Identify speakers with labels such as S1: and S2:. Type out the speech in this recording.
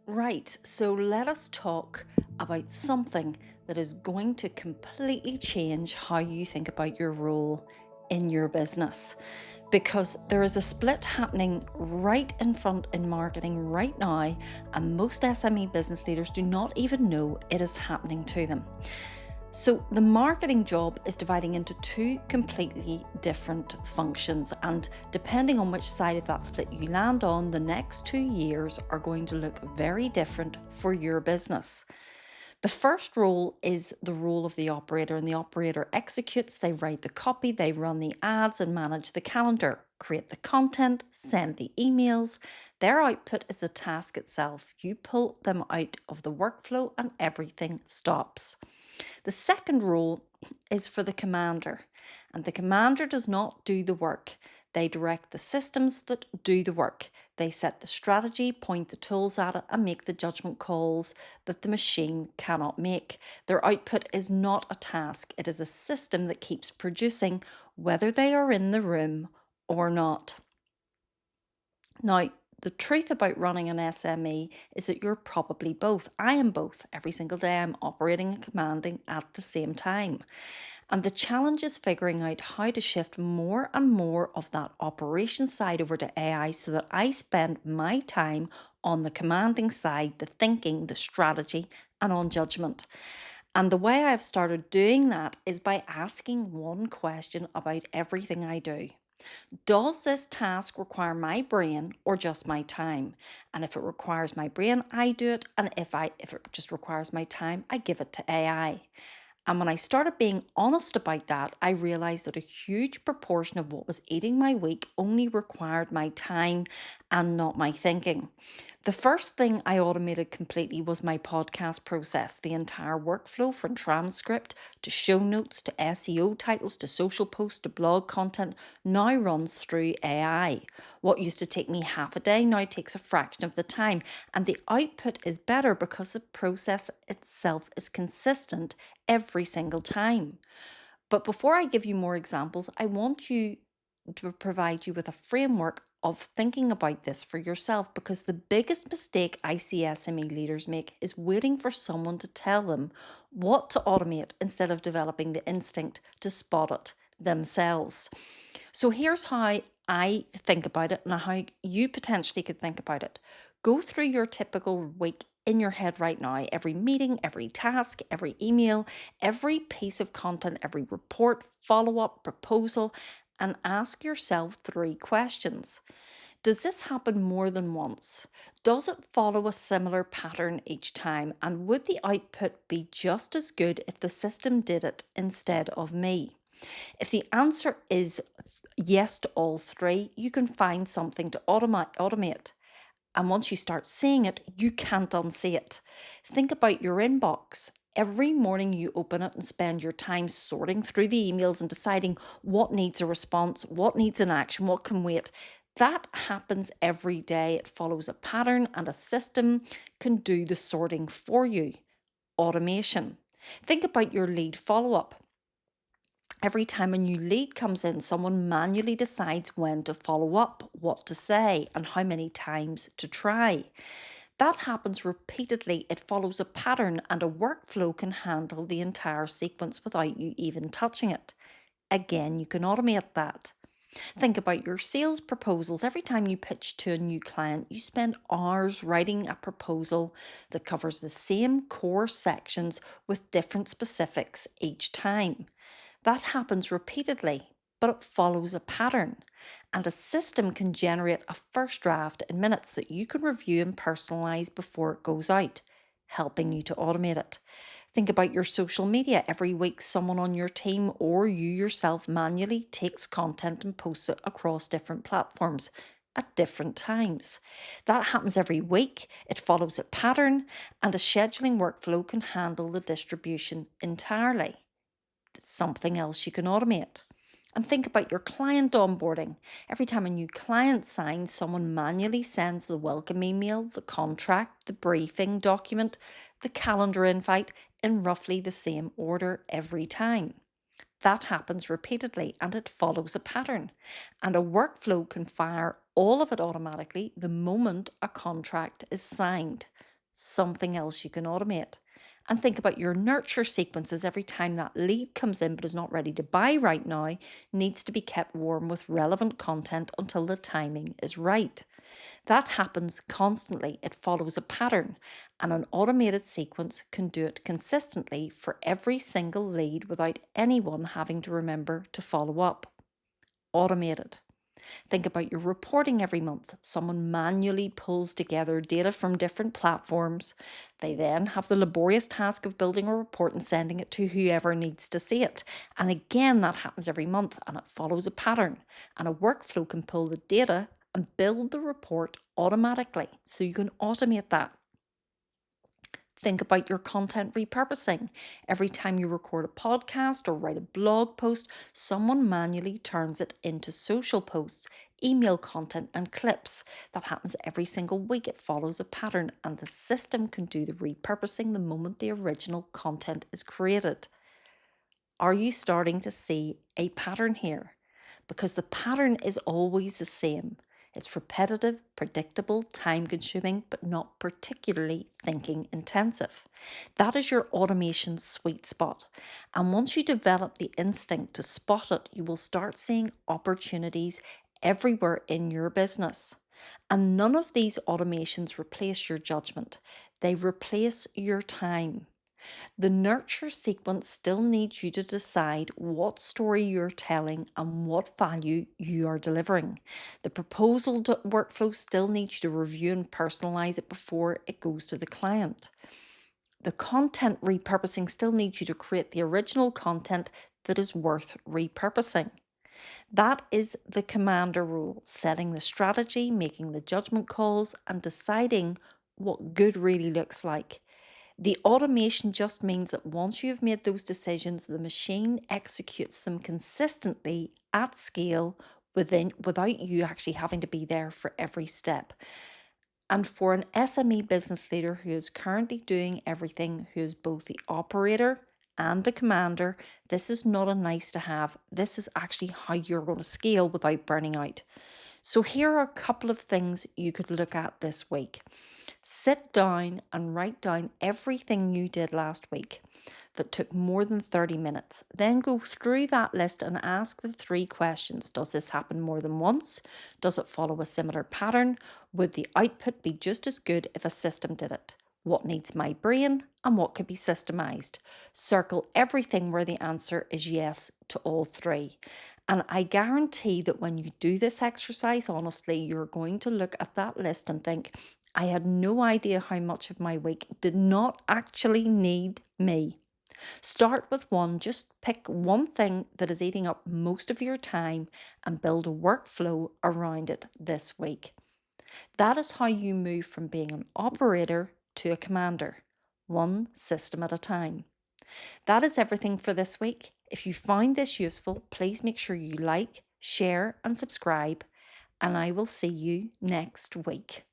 S1: Right, so let us talk about something that is going to completely change how you think about your role in your business. Because there is a split happening right in front in marketing right now, and most SME business leaders do not even know it is happening to them. So, the marketing job is dividing into two completely different functions, and depending on which side of that split you land on, the next 2 years are going to look very different for your business. The first role is the role of the operator, and the operator executes, they write the copy, they run the ads, and manage the calendar, create the content, send the emails. Their output is the task itself. You pull them out of the workflow, and everything stops. The second role is for the commander, and the commander does not do the work. They direct the systems that do the work. They set the strategy, point the tools at it, and make the judgment calls that the machine cannot make. Their output is not a task, it is a system that keeps producing whether they are in the room or not. Now, the truth about running an SME is that you're probably both. I am both. Every single day, I'm operating and commanding at the same time. And the challenge is figuring out how to shift more and more of that operation side over to AI so that I spend my time on the commanding side, the thinking, the strategy, and on judgment. And the way I've started doing that is by asking one question about everything I do. Does this task require my brain or just my time? And if it requires my brain, I do it. And if it just requires my time, I give it to AI. And when I started being honest about that, I realized that a huge proportion of what was eating my week only required my time and not my thinking. The first thing I automated completely was my podcast process. The entire workflow from transcript to show notes to SEO titles to social posts to blog content now runs through AI. What used to take me half a day now takes a fraction of the time. And the output is better because the process itself is consistent every single time. But before I give you more examples, I want you to provide you with a framework of thinking about this for yourself because the biggest mistake I see SME leaders make is waiting for someone to tell them what to automate instead of developing the instinct to spot it themselves. So here's how I think about it and how you potentially could think about it. Go through your typical week in your head right now, every meeting, every task, every email, every piece of content, every report, follow up, proposal, and ask yourself three questions. Does this happen more than once? Does it follow a similar pattern each time? And would the output be just as good if the system did it instead of me? If the answer is yes to all three, you can find something to automate. And once you start seeing it, you can't unsee it. Think about your inbox. Every morning you open it and spend your time sorting through the emails and deciding what needs a response, what needs an action, what can wait. That happens every day. It follows a pattern, and a system can do the sorting for you. Automation. Think about your lead follow up. Every time a new lead comes in, someone manually decides when to follow up, what to say, and how many times to try. That happens repeatedly. It follows a pattern, and a workflow can handle the entire sequence without you even touching it. Again, you can automate that. Think about your sales proposals. Every time you pitch to a new client, you spend hours writing a proposal that covers the same core sections with different specifics each time. That happens repeatedly, but it follows a pattern. And a system can generate a first draft in minutes that you can review and personalize before it goes out, helping you to automate it. Think about your social media. Every week, someone on your team or you yourself manually takes content and posts it across different platforms at different times. That happens every week. It follows a pattern, and a scheduling workflow can handle the distribution entirely. Something else you can automate. And think about your client onboarding. Every time a new client signs, someone manually sends the welcome email, the contract, the briefing document, the calendar invite in roughly the same order every time. That happens repeatedly and it follows a pattern. And a workflow can fire all of it automatically the moment a contract is signed. something else you can automate. And think about your nurture sequences. Every time that lead comes in but is not ready to buy right now, needs to be kept warm with relevant content until the timing is right. That happens constantly. It follows a pattern, and an automated sequence can do it consistently for every single lead without anyone having to remember to follow up. Automated. Think about your reporting every month. Someone manually pulls together data from different platforms. They then have the laborious task of building a report and sending it to whoever needs to see it. And again, that happens every month and it follows a pattern. And a workflow can pull the data and build the report automatically. So you can automate that. Think about your content repurposing. Every time you record a podcast or write a blog post, someone manually turns it into social posts, email content, and clips. That happens every single week. It follows a pattern, and the system can do the repurposing the moment the original content is created. Are you starting to see a pattern here? Because the pattern is always the same. It's repetitive, predictable, time consuming, but not particularly thinking intensive. That is your automation sweet spot. And once you develop the instinct to spot it, you will start seeing opportunities everywhere in your business. And none of these automations replace your judgment, they replace your time. The nurture sequence still needs you to decide what story you're telling and what value you are delivering. The proposal workflow still needs you to review and personalize it before it goes to the client. The content repurposing still needs you to create the original content that is worth repurposing. That is the commander role, setting the strategy, making the judgment calls, and deciding what good really looks like. The automation just means that once you've made those decisions, the machine executes them consistently at scale without you actually having to be there for every step. And for an SME business leader who is currently doing everything, who is both the operator and the commander, this is not a nice to have. This is actually how you're going to scale without burning out. So, here are a couple of things you could look at this week. Sit down and write down everything you did last week that took more than 30 minutes. Then go through that list and ask the 3 questions. Does this happen more than once? Does it follow a similar pattern? Would the output be just as good if a system did it? What needs my brain and what could be systemized? Circle everything where the answer is yes to all 3. And I guarantee that when you do this exercise, honestly, you're going to look at that list and think, I had no idea how much of my week did not actually need me. Start with one, just pick one thing that is eating up most of your time and build a workflow around it this week. That is how you move from being an operator to a commander, one system at a time. That is everything for this week. If you find this useful, please make sure you like, share, and subscribe, and I will see you next week.